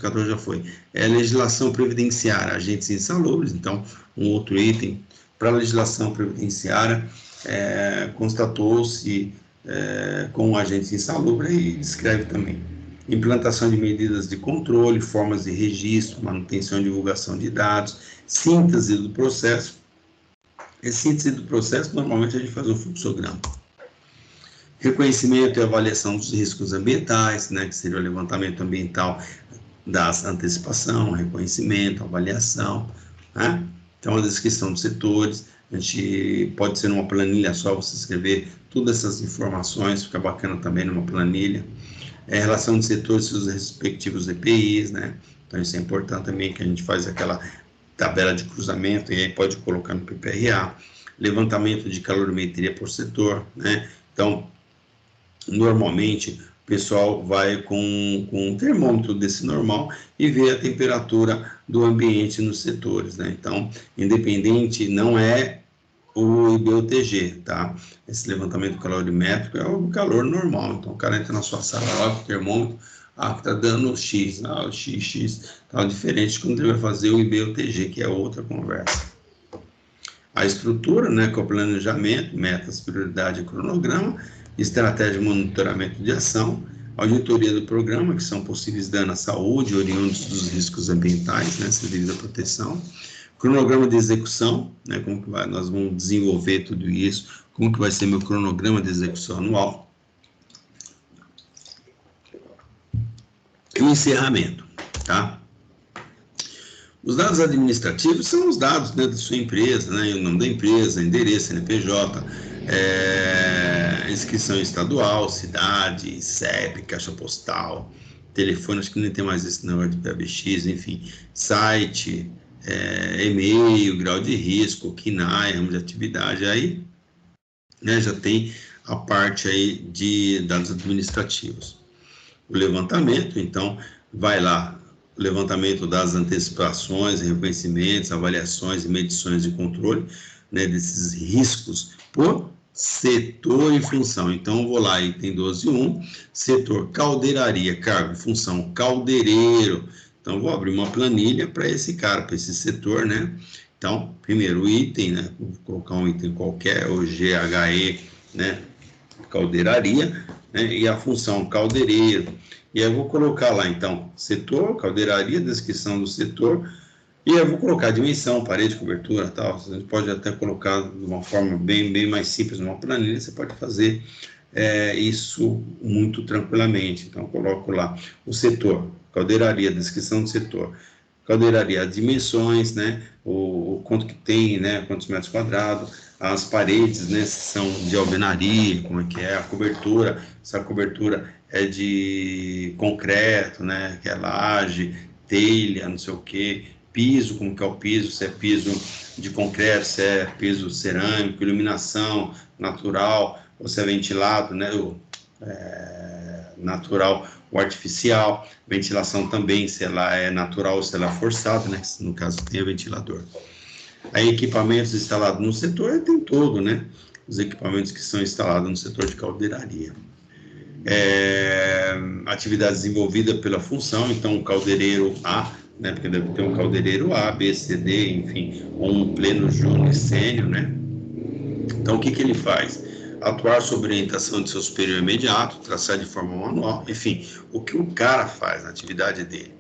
14 já foi. Legislação previdenciária, agentes insalubres, então, um outro item. Para a legislação previdenciária, constatou-se com agentes insalubres e descreve também. Implantação de medidas de controle, formas de registro, manutenção e divulgação de dados, síntese do processo. Esse síntese do processo, normalmente a gente faz um fluxograma. Reconhecimento e avaliação dos riscos ambientais, né, que seria o levantamento ambiental das antecipação, reconhecimento, avaliação, né? Então, a descrição dos setores, a gente pode ser numa planilha só, você escrever todas essas informações, fica bacana também numa planilha. Relação de setores e seus respectivos EPIs, né? Então, isso é importante também, que a gente faz aquela tabela de cruzamento, e aí pode colocar no PPRA, levantamento de calorimetria por setor, né? Então, normalmente, o pessoal vai com um termômetro desse normal e vê a temperatura do ambiente nos setores, né? Então, independente, não é o IBUTG, tá? Esse levantamento calorimétrico é o calor normal, então o cara entra na sua sala lá com o termômetro, tá dando X, o XX tá diferente quando ele vai fazer o IBUTG, que é outra conversa. A estrutura, né, com o planejamento, metas, prioridade e cronograma, estratégia de monitoramento de ação, auditoria do programa, que são possíveis danos à saúde, oriundos dos riscos ambientais, né, sem devida proteção, cronograma de execução, né, como que nós vamos desenvolver tudo isso, como que vai ser meu cronograma de execução anual, e o encerramento, tá? Os dados administrativos são os dados, né, da sua empresa, né, o nome da empresa, endereço, CNPJ, inscrição estadual, cidade, CEP, caixa postal, telefone, acho que nem tem mais esse negócio de PBX, enfim, site, e-mail, grau de risco, KNAI, ramo de atividade, aí, né, já tem a parte aí de dados administrativos. O levantamento, então, vai lá, levantamento das antecipações, reconhecimentos, avaliações e medições de controle, né, desses riscos por setor e função. Então, eu vou lá, item 12.1, setor caldeiraria, cargo, função caldeireiro. Então, vou abrir uma planilha para esse cara, para esse setor, né? Então, primeiro item, né? Vou colocar um item qualquer, o GHE, né? Caldeiraria, né? E a função caldeireiro. E aí eu vou colocar lá, então, setor, caldeiraria, descrição do setor, e eu vou colocar a dimensão, parede, cobertura, tal. Você pode até colocar de uma forma bem mais simples numa planilha, você pode fazer isso muito tranquilamente. Então, eu coloco lá o setor, caldeiraria, descrição do setor, caldeiraria, as dimensões, né, o quanto que tem, né, quantos metros quadrados, as paredes, né, se são de alvenaria, como é que é, a cobertura, se a cobertura é de concreto, né, que é laje, telha, não sei o que, piso, como que é o piso, se é piso de concreto, se é piso cerâmico, iluminação natural, ou se é ventilado, né, natural ou artificial, ventilação também, se ela é natural ou se ela é forçada, né? No caso tem o ventilador. Aí equipamentos instalados no setor tem todo, né? Os equipamentos que são instalados no setor de caldeiraria. Atividades desenvolvidas pela função, então o caldeireiro A, né? Porque deve ter um caldeireiro A, B, C, D, enfim, ou um pleno júnior sênior, né? Então o que que ele faz? Atuar sob orientação de seu superior imediato, traçar de forma manual, enfim, o que o cara faz na atividade dele.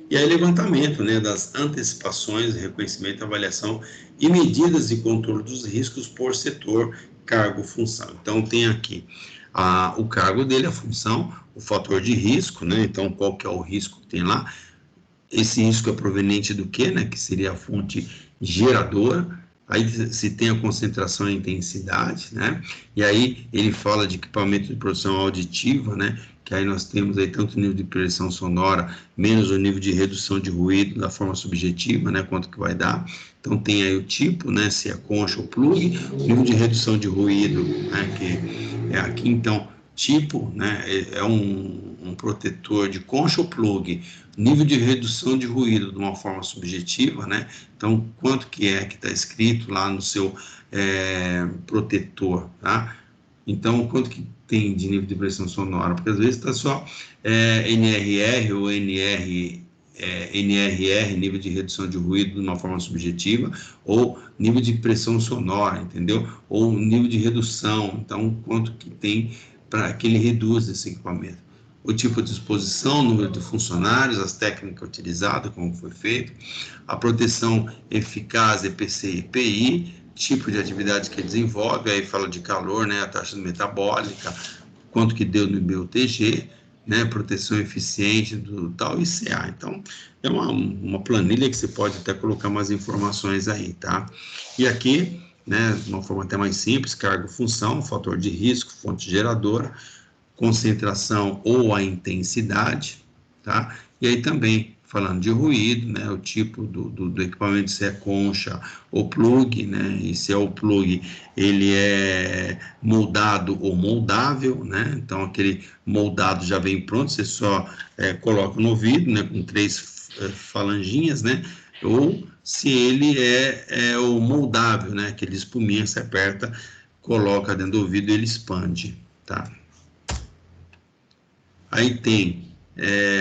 E aí levantamento, né, das antecipações, reconhecimento, avaliação e medidas de controle dos riscos por setor, cargo, função. Então tem aqui o cargo dele, a função, o fator de risco, né, então qual que é o risco que tem lá. Esse risco é proveniente do quê, né, que seria a fonte geradora. Aí se tem a concentração e a intensidade, né? E aí ele fala de equipamento de produção auditiva, né? Que aí nós temos aí tanto o nível de pressão sonora, menos o nível de redução de ruído da forma subjetiva, né? Quanto que vai dar. Então tem aí o tipo, né? Se é concha ou plug, o nível de redução de ruído, né? Que é aqui, então, tipo, né? É um protetor de concha ou plug, nível de redução de ruído de uma forma subjetiva, né? Então, quanto que está escrito lá no seu protetor, tá? Então, quanto que tem de nível de pressão sonora? Porque às vezes está só NRR ou NRR, nível de redução de ruído de uma forma subjetiva, ou nível de pressão sonora, entendeu? Ou nível de redução, então, quanto que tem para que ele reduza esse equipamento. O tipo de exposição, o número de funcionários, as técnicas utilizadas, como foi feito, a proteção eficaz, EPC e EPI, tipo de atividade que desenvolve, aí fala de calor, né, a taxa metabólica, quanto que deu no IBUTG, né, proteção eficiente do tal ICA. Então, é uma planilha que você pode até colocar mais informações aí, tá? E aqui, né, de uma forma até mais simples, cargo, função, fator de risco, fonte geradora, concentração ou a intensidade, tá? E aí também, falando de ruído, né, o tipo do equipamento, se é concha ou plug, né, e se é o plug, ele é moldado ou moldável, né, então aquele moldado já vem pronto, você só coloca no ouvido, né, com 3 falanginhas, né, ou se ele é o moldável, né, aquele espuminha, você aperta, coloca dentro do ouvido e ele expande, tá? Aí tem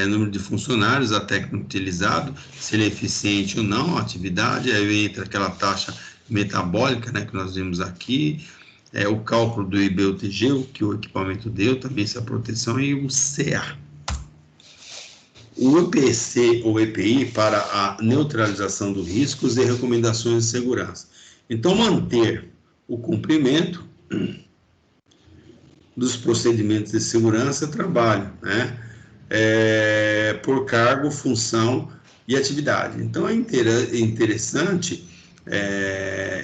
número de funcionários, a técnica utilizada, se ele é eficiente ou não, a atividade, aí entra aquela taxa metabólica, né, que nós vimos aqui, o cálculo do IBUTG, o que o equipamento deu, também se a proteção e o CA. O EPC ou EPI para a neutralização dos riscos e recomendações de segurança. Então, manter o cumprimento dos procedimentos de segurança trabalho, né? Por cargo, função e atividade. Então, é interessante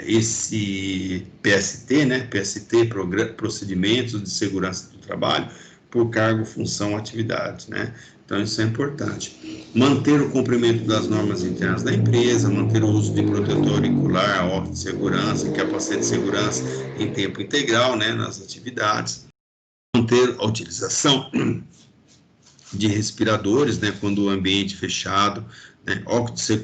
esse PST, né? PST, Procedimentos de Segurança do Trabalho, por cargo, função, atividade, né? Então, isso é importante. Manter o cumprimento das normas internas da empresa, manter o uso de protetor auricular, óculos de segurança, capacete de segurança em tempo integral, né? Nas atividades. Manter a utilização de respiradores, né, quando o ambiente fechado, né, óculos de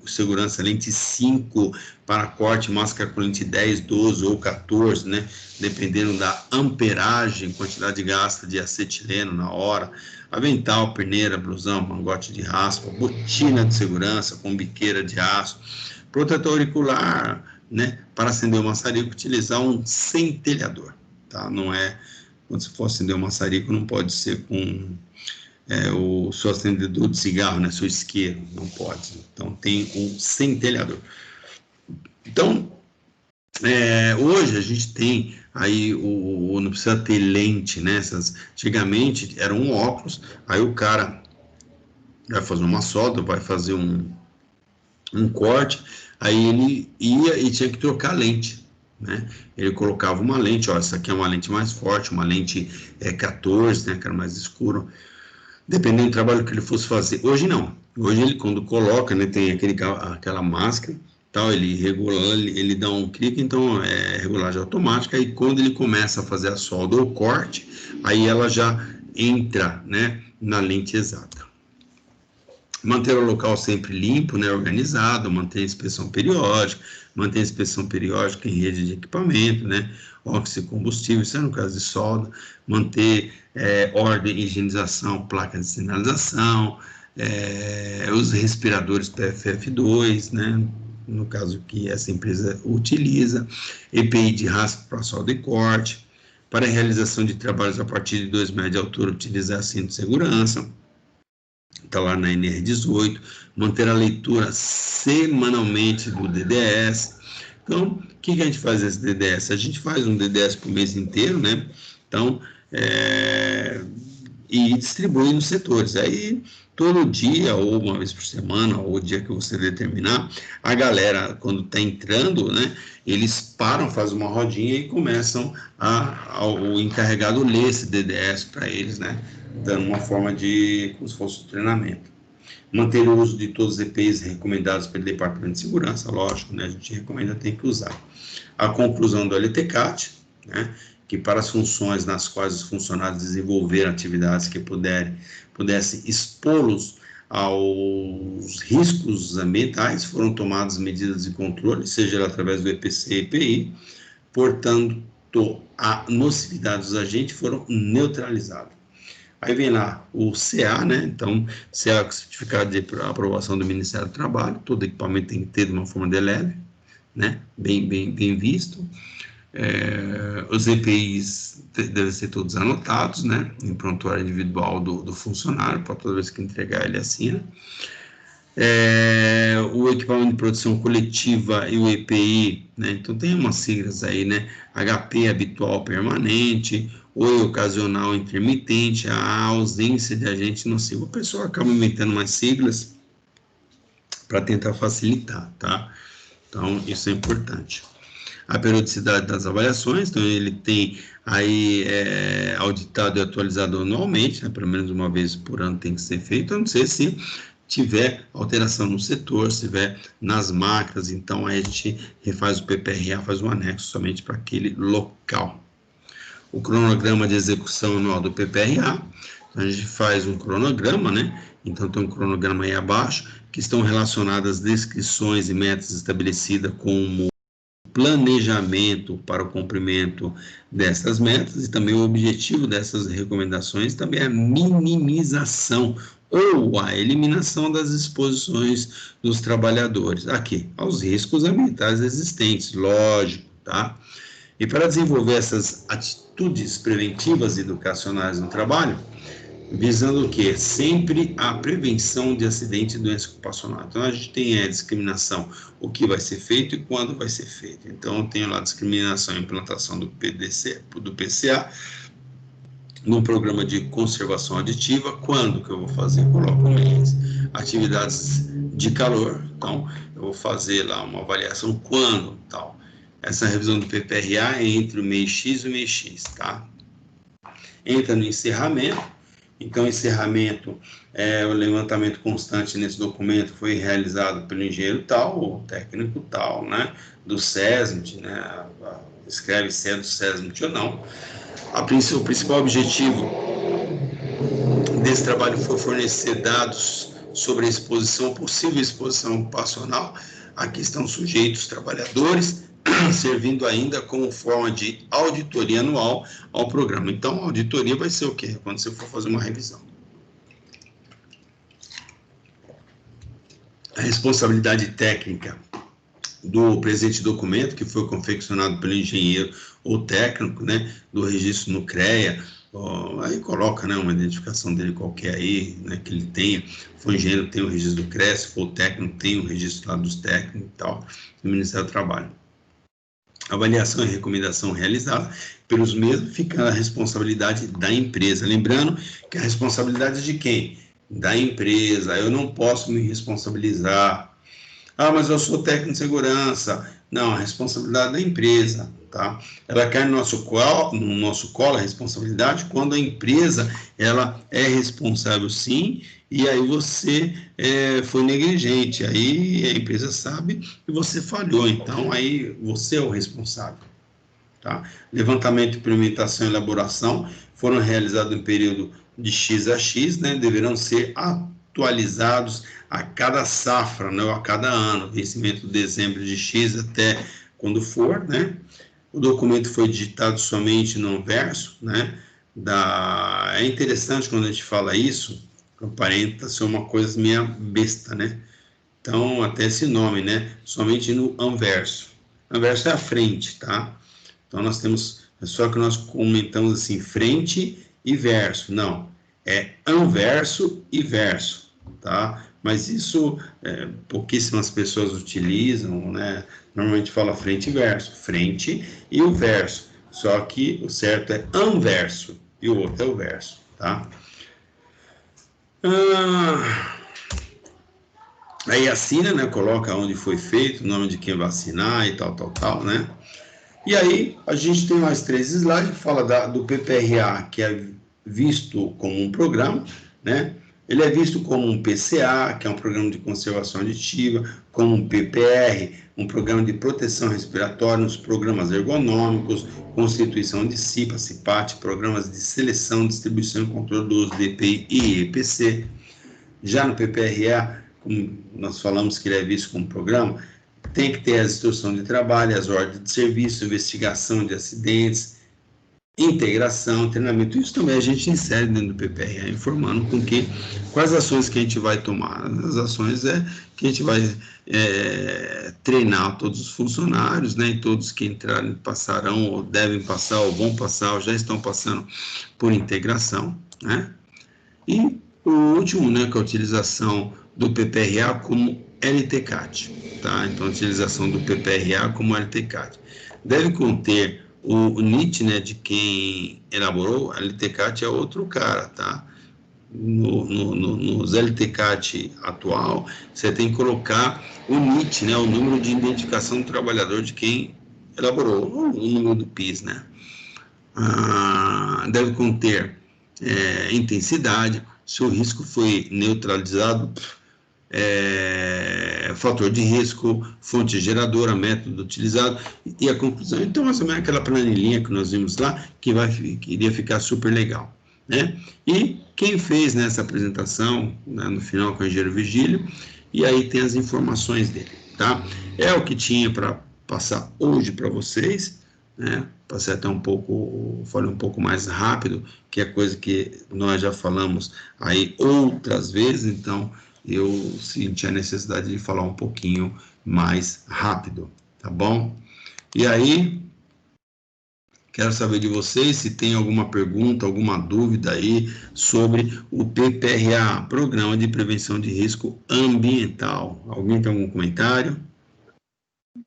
segurança, lente 5 para corte, máscara com lente 10, 12 ou 14, né, dependendo da amperagem, quantidade gasta de acetileno na hora, avental, perneira, blusão, mangote de raspa, botina de segurança com biqueira de aço, protetor auricular, né, para acender o maçarico, utilizar um centelhador, tá, não é, quando você for acender o maçarico, não pode ser com o seu acendedor de cigarro, né, seu isqueiro, não pode. Então, tem um centelhador. Então, hoje a gente tem aí, não precisa ter lente, né, antigamente era um óculos, aí o cara vai fazer uma solda, vai fazer um corte, aí ele ia e tinha que trocar a lente, né? Ele colocava uma lente, ó, essa aqui é uma lente mais forte, uma lente 14, né, que era mais escuro, dependendo do trabalho que ele fosse fazer. Hoje não. Hoje ele, quando coloca, né, tem aquela máscara, tal, ele regula, ele dá um clique, então é regulagem automática, e quando ele começa a fazer a solda ou corte, aí ela já entra, né, na lente exata. Manter o local sempre limpo, né, organizado, manter a inspeção periódica em rede de equipamento, né, óxido e combustível, isso é no caso de solda, manter ordem, higienização, placa de sinalização, os respiradores PFF2, né, no caso que essa empresa utiliza, EPI de rastro para solda e corte, para a realização de trabalhos a partir de 2 metros de altura, utilizar cinto de segurança, está lá na NR18, manter a leitura semanalmente do DDS. Então, o que a gente faz esse DDS? A gente faz um DDS por mês inteiro, né? Então, e distribui nos setores. Aí, todo dia, ou uma vez por semana, ou o dia que você determinar, a galera, quando está entrando, né, eles param, fazem uma rodinha e começam o encarregado ler esse DDS para eles, né, dando uma forma de, como se fosse um treinamento. Manter o uso de todos os EPIs recomendados pelo Departamento de Segurança, lógico, né, a gente recomenda, tem que usar. A conclusão do LTCAT, né, que para as funções nas quais os funcionários desenvolveram atividades que pudessem expô-los aos riscos ambientais, foram tomadas medidas de controle, seja através do EPC e EPI, portanto, a nocividade dos agentes foram neutralizadas. Aí vem lá o CA, né? Então, CA, certificado de aprovação do Ministério do Trabalho, todo equipamento tem que ter de uma forma de leve, né? Bem visto. Os EPIs devem ser todos anotados, né, em prontuário individual do funcionário, para toda vez que entregar ele assina. O equipamento de produção coletiva e o EPI, né, então tem umas siglas aí, né, HP habitual permanente, ou ocasional intermitente, a ausência de agente nocivo. A pessoa acaba inventando mais siglas para tentar facilitar, tá? Então, isso é importante. A periodicidade das avaliações, então ele tem aí auditado e atualizado anualmente, né, pelo menos uma vez por ano tem que ser feito, a não ser se tiver alteração no setor, se tiver nas máquinas, então aí a gente refaz o PPRA, faz um anexo somente para aquele local. O cronograma de execução anual do PPRA, então a gente faz um cronograma, né, então tem um cronograma aí abaixo, que estão relacionadas às descrições e metas estabelecidas como planejamento para o cumprimento dessas metas, e também o objetivo dessas recomendações também é a minimização ou a eliminação das exposições dos trabalhadores aqui aos riscos ambientais existentes, lógico, tá? E para desenvolver essas atitudes preventivas e educacionais no trabalho, visando o quê? Sempre a prevenção de acidente e doença ocupacional. Então, a gente tem a discriminação, o que vai ser feito e quando vai ser feito. Então, eu tenho lá a discriminação e implantação do PCA, no programa de conservação aditiva. Quando que eu vou fazer? Eu coloco um mês. Atividades de calor, então, eu vou fazer lá uma avaliação quando, tal. Essa revisão do PPRA é entre o mês X e o mês X, tá? Entra no encerramento. Então, encerramento, o levantamento constante nesse documento foi realizado pelo engenheiro tal, ou técnico tal, né, do SESMIT, né, escreve se é do SESMIT ou não. O principal objetivo desse trabalho foi fornecer dados sobre a exposição, possível exposição ocupacional. Aqui estão sujeitos os trabalhadores, servindo ainda como forma de auditoria anual ao programa. Então, a auditoria vai ser o quê? Quando você for fazer uma revisão. A responsabilidade técnica do presente documento, que foi confeccionado pelo engenheiro ou técnico, né, do registro no CREA, aí coloca, né, uma identificação dele qualquer aí, né, que ele tenha. Se for engenheiro, tem o registro do CREA, se for técnico, tem o registro lá dos técnicos e tal, do Ministério do Trabalho. Avaliação e recomendação realizada pelos mesmos, fica a responsabilidade da empresa. Lembrando que a responsabilidade é de quem? Da empresa. Eu não posso me responsabilizar. Ah, mas eu sou técnico de segurança. Não, a responsabilidade da empresa, tá? Ela cai no nosso colo a responsabilidade quando a empresa, ela é responsável sim, e aí você foi negligente, aí a empresa sabe que você falhou, então aí você é o responsável, tá? Levantamento, implementação e elaboração foram realizados em período de X a X, né? Deverão ser atualizados a cada safra, né? Ou a cada ano, vencimento de dezembro de X até quando for, né? O documento foi digitado somente no verso, né? É interessante quando a gente fala isso, aparenta ser uma coisa meio besta, né? Então, até esse nome, né? Somente no anverso. Anverso é a frente, tá? Então, nós temos, só que nós comentamos assim, frente e verso. Não, é anverso e verso, tá? Mas isso pouquíssimas pessoas utilizam, né? Normalmente fala frente e verso, frente e o verso. Só que o certo é anverso e o outro é o verso, tá? Aí assina, né? Coloca onde foi feito, o nome de quem vai assinar e tal, né? E aí, a gente tem mais 3 slides, que fala do PPRA, que é visto como um programa, né? Ele é visto como um PCA, que é um programa de conservação aditiva, como um PPR, um programa de proteção respiratória, uns programas ergonômicos, constituição de CIPA, CIPAT, programas de seleção, distribuição e controle do uso de EPI e EPC. Já no PPRA, como nós falamos que ele é visto como programa, tem que ter as instruções de trabalho, as ordens de serviço, investigação de acidentes, integração, treinamento. Isso também a gente insere dentro do PPRA, informando quais ações que a gente vai tomar. As ações que a gente vai treinar todos os funcionários, né, e todos que entrarem passarão, ou devem passar, ou vão passar, ou já estão passando por integração, né? E o último, né, que é a utilização do PPRA como LTCAT, tá? Então, a utilização do PPRA como LTCAT. Deve conter o NIT, né, de quem elaborou, a LTCAT é outro cara, tá? Nos LTCAT atual, você tem que colocar o NIT, né, o número de identificação do trabalhador de quem elaborou, o número do PIS, né? Deve conter intensidade, se o risco foi neutralizado, fator de risco, fonte geradora, método utilizado e a conclusão. Então, mais ou menos aquela planilhinha que nós vimos lá, que iria ficar super legal, né? E quem fez nessa apresentação, né, no final com o engenheiro Virgílio, e aí tem as informações dele, tá? É o que tinha para passar hoje para vocês, né? Passei até falei um pouco mais rápido, que é coisa que nós já falamos aí outras vezes, então eu senti a necessidade de falar um pouquinho mais rápido, tá bom? E aí, quero saber de vocês se tem alguma pergunta, alguma dúvida aí sobre o PPRA, Programa de Prevenção de Risco Ambiental. Alguém tem algum comentário?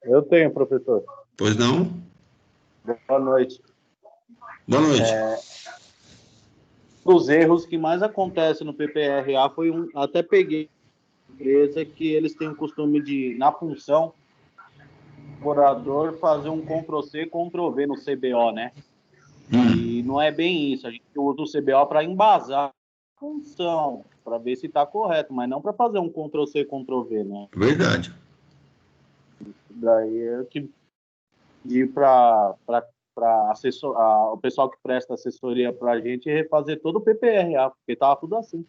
Eu tenho, professor. Pois não? Boa noite. Boa noite. Os erros que mais acontecem no PPRA foi até peguei empresa que eles têm o costume de, na função, o colaborador fazer um Ctrl+C, Ctrl+V no CBO, né? E não é bem isso. A gente usa o CBO para embasar a função, para ver se está correto, mas não para fazer um Ctrl+C, Ctrl+V, né? Verdade. Daí é que ir para o pessoal que presta assessoria para a gente refazer todo o PPRA, porque estava tudo assim.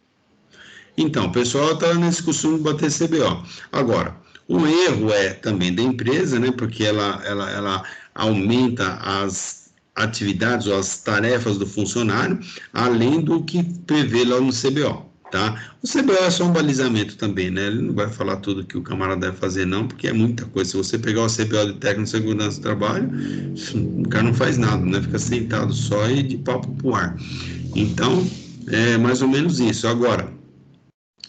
Então, o pessoal está nesse costume de bater CBO. Agora, o erro é também da empresa, né? Porque ela aumenta as atividades ou as tarefas do funcionário, além do que prevê lá no CBO, tá? O CBO é só um balizamento também, né? Ele não vai falar tudo que o camarada deve fazer, não, porque é muita coisa. Se você pegar o CBO de técnico de segurança do trabalho, o cara não faz nada, né? Fica sentado só e de papo pro ar. Então, é mais ou menos isso. Agora,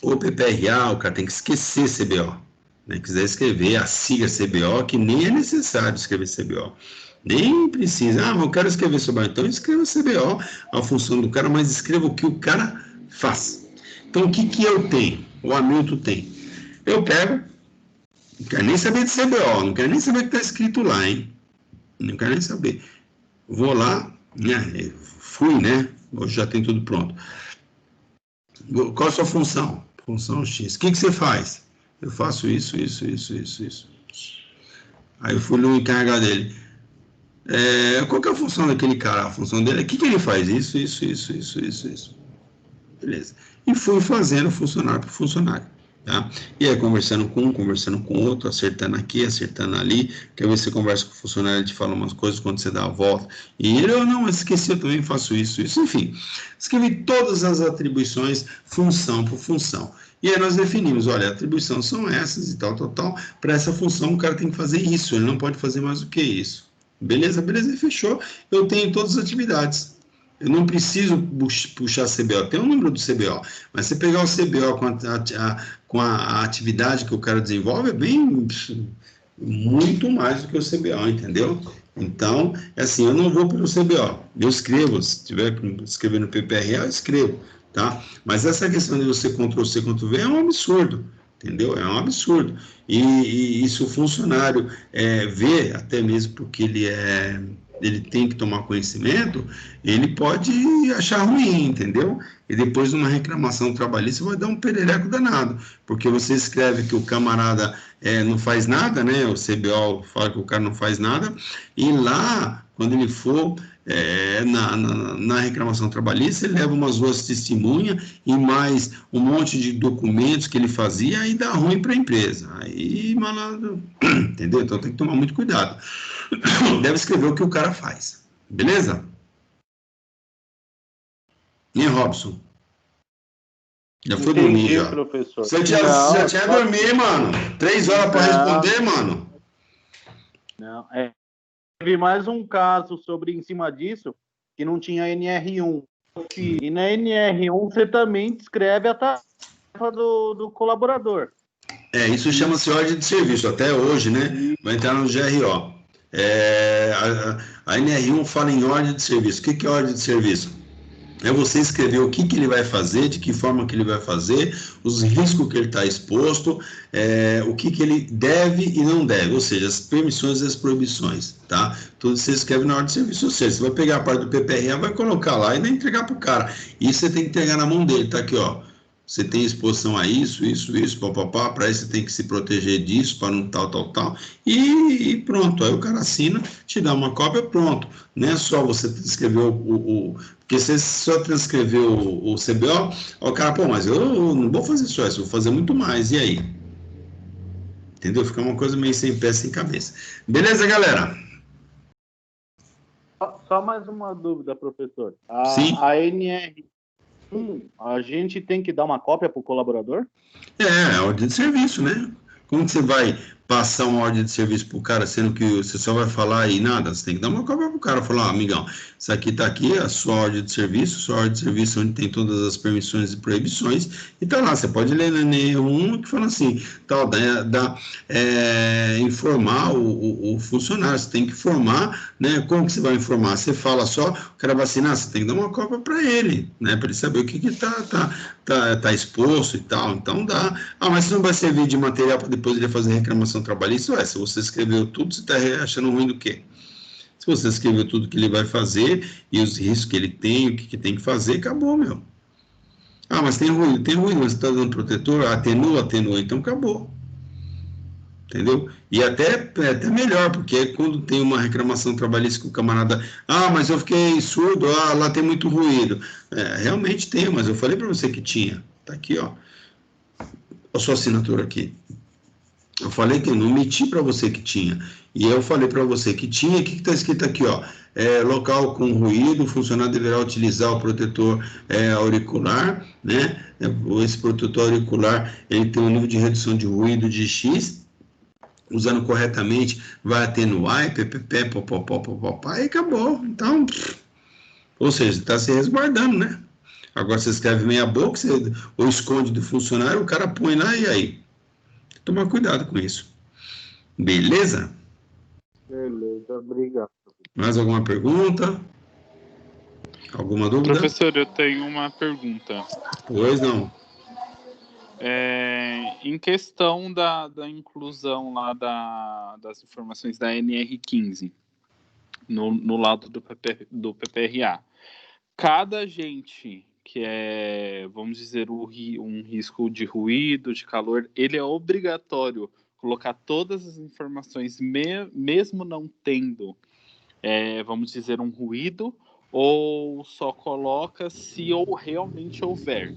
o PPRA, o cara tem que esquecer CBO, né? Quiser escrever a sigla CBO, que nem é necessário escrever CBO. Nem precisa. Mas eu quero escrever CBO. Então, escreva CBO, a função do cara, mas escreva o que o cara faz. Então, o que eu tenho? O Hamilton tem. Eu pego, Não quero nem saber de CBO, não quero nem saber o que está escrito lá, hein? Não quero nem saber. Vou lá, né? Fui, né? Hoje já tem tudo pronto. Qual a sua função? Função X. O que você faz? Eu faço isso. Aí eu fui no encarregado dele. Qual que é a função daquele cara? A função dele é o que ele faz? Isso. Beleza. E fui fazendo funcionário por funcionário. Tá? E aí, conversando com um, conversando com outro, acertando aqui, acertando ali. Quer ver se você conversa com o funcionário, ele te fala umas coisas quando você dá a volta. E ele, não, esqueci, eu também faço isso. Enfim, escrevi todas as atribuições, função por função. E aí nós definimos, olha, atribuições são essas e tal. Para essa função, o cara tem que fazer isso, ele não pode fazer mais do que isso. Beleza, e fechou. Eu tenho todas as atividades. Eu não preciso puxar CBO, tem o número do CBO, mas você pegar o CBO com a atividade que o cara desenvolve, é bem, muito mais do que o CBO, entendeu? Então, assim, eu não vou pelo CBO, eu escrevo, se tiver que escrever no PPRA, eu escrevo, tá? Mas essa questão de você Ctrl+C, Ctrl+V é um absurdo, entendeu? É um absurdo. E se o funcionário vê, até mesmo porque ele tem que tomar conhecimento, ele pode achar ruim, entendeu? E depois de uma reclamação trabalhista vai dar um perereco danado, porque você escreve que o camarada não faz nada, né? O CBO fala que o cara não faz nada, e lá, quando ele for na reclamação trabalhista, ele leva umas duas testemunhas e mais um monte de documentos que ele fazia e dá ruim para a empresa. Aí, malandro, entendeu? Então tem que tomar muito cuidado. Deve escrever o que o cara faz. Beleza? E Robson? Já foi dormir, já. Professor. Você já tinha dormido, mano. 3 horas para responder, mano. Não, Teve mais um caso em cima disso, que não tinha NR1. E na NR1 você também descreve a tarefa do colaborador. Isso chama-se ordem de serviço, até hoje, né? Vai entrar no GRO. A NR1 fala em ordem de serviço. O que é ordem de serviço? É você escrever o que ele vai fazer, de que forma que ele vai fazer, os riscos que ele está exposto, o que ele deve e não deve, ou seja, as permissões e as proibições, tá? Tudo você escreve na ordem de serviço, ou seja, você vai pegar a parte do PPRA, vai colocar lá e vai entregar para o cara. E você tem que entregar na mão dele, tá aqui, ó. Você tem exposição a isso, papapá, para isso você tem que se proteger disso, para não tal, e pronto. Aí o cara assina, te dá uma cópia, pronto. Não é só você escrever porque você só transcreveu o CBO, o cara, pô, mas eu não vou fazer só isso, vou fazer muito mais, e aí? Entendeu? Fica uma coisa meio sem pé, sem cabeça. Beleza, galera? Só mais uma dúvida, professor. Sim. A NR, a gente tem que dar uma cópia para o colaborador? É ordem de serviço, né? Como que você vai passar uma ordem de serviço para o cara, sendo que você só vai falar e nada? Você tem que dar uma cópia para o cara, falar, amigão, isso aqui está aqui, a sua ordem de serviço onde tem todas as permissões e proibições, e tá lá, você pode ler na NR1 que fala assim, tal, informar o funcionário, você tem que informar, né? Como que você vai informar? Você fala só, o cara vai assinar, você tem que dar uma cópia para ele, né? Para ele saber o que tá exposto e tal, então dá. Mas isso não vai servir de material para depois ele fazer reclamação trabalhista? Se você escreveu tudo, você está achando ruim do quê? Se você escreveu tudo que ele vai fazer e os riscos que ele tem, o que tem que fazer, acabou, meu. Mas tem ruído, mas você está dando protetor, atenua, então acabou. Entendeu? E até melhor, porque quando tem uma reclamação trabalhista que o camarada, mas eu fiquei surdo, lá tem muito ruído. Realmente tem, mas eu falei para você que tinha. Tá aqui, ó. A sua assinatura aqui. Eu falei que eu não menti para você que tinha. E eu falei para você que tinha. O que está escrito aqui, ó? Local com ruído, o funcionário deverá utilizar o protetor auricular, né? Esse protetor auricular, ele tem um nível de redução de ruído de X, usando corretamente, vai atenuar, popopó, e acabou. Então, ou seja, está se resguardando, né? Agora você escreve meia boca, ou esconde do funcionário, o cara põe lá e aí. Tomar cuidado com isso. Beleza? Beleza, obrigado. Mais alguma pergunta? Alguma dúvida? Professor, eu tenho uma pergunta. Pois não. Em questão da inclusão lá das informações da NR15 no lado do PPRA, cada agente que é, vamos dizer, um risco de ruído, de calor, ele é obrigatório colocar todas as informações, mesmo não tendo, vamos dizer, um ruído, ou só coloca se realmente houver?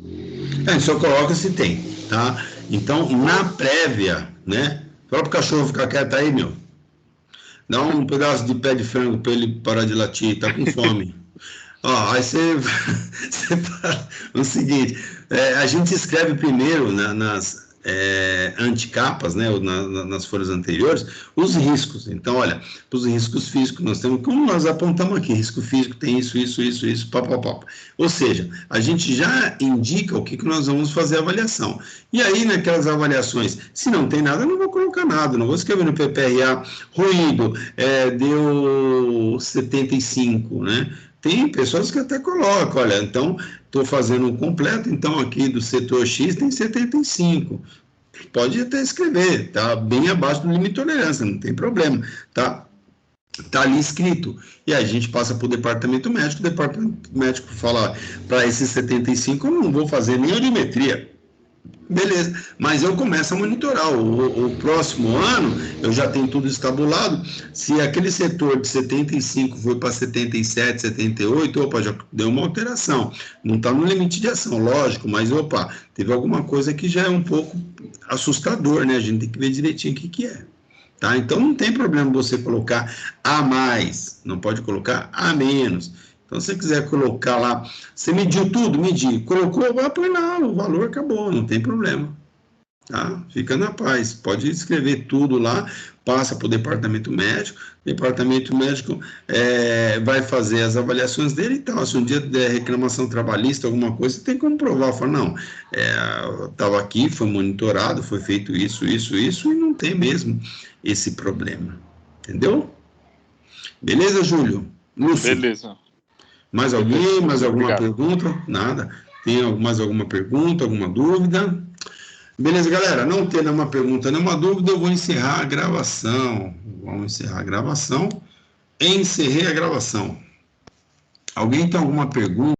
Só coloca se tem, tá? Então, na prévia, né? Fala pro cachorro ficar quieto aí, meu. Dá um pedaço de pé de frango para ele parar de latir, tá com fome. Ó, aí você fala o seguinte, a gente escreve primeiro nas anticapas, né, ou nas folhas anteriores, os riscos. Então, olha, os riscos físicos nós temos, como nós apontamos aqui, risco físico tem isso, pá. Ou seja, a gente já indica o que nós vamos fazer a avaliação. E aí, naquelas avaliações, se não tem nada, eu não vou colocar nada, não vou escrever no PPRA, ruído, deu 75, né? Tem pessoas que até colocam, olha, então, estou fazendo um completo, então aqui do setor X tem 75. Pode até escrever, tá bem abaixo do limite de tolerância, não tem problema, tá? Tá ali escrito. E aí a gente passa para o departamento médico fala, para esses 75 eu não vou fazer nem audiometria. Beleza, mas eu começo a monitorar. O próximo ano, eu já tenho tudo estabulado. Se aquele setor de 75 foi para 77, 78, opa, já deu uma alteração. Não está no limite de ação, lógico, mas opa, teve alguma coisa que já é um pouco assustador, né? A gente tem que ver direitinho o que é. Tá? Então não tem problema você colocar a mais, não pode colocar a menos. Então, se você quiser colocar lá, você mediu tudo, colocou, vai põe lá, o valor acabou, não tem problema. Tá? Fica na paz, pode escrever tudo lá, passa para o departamento médico vai fazer as avaliações dele e tal. Se um dia der reclamação trabalhista, alguma coisa, você tem como provar, fala, não, estava aqui, foi monitorado, foi feito isso, e não tem mesmo esse problema. Entendeu? Beleza, Júlio? Lúcio? Beleza. Mais alguém? Mais alguma pergunta? Nada. Tem mais alguma pergunta, alguma dúvida? Beleza, galera? Não tendo nenhuma pergunta, nenhuma dúvida, eu vou encerrar a gravação. Vamos encerrar a gravação. Encerrei a gravação. Alguém tem alguma pergunta?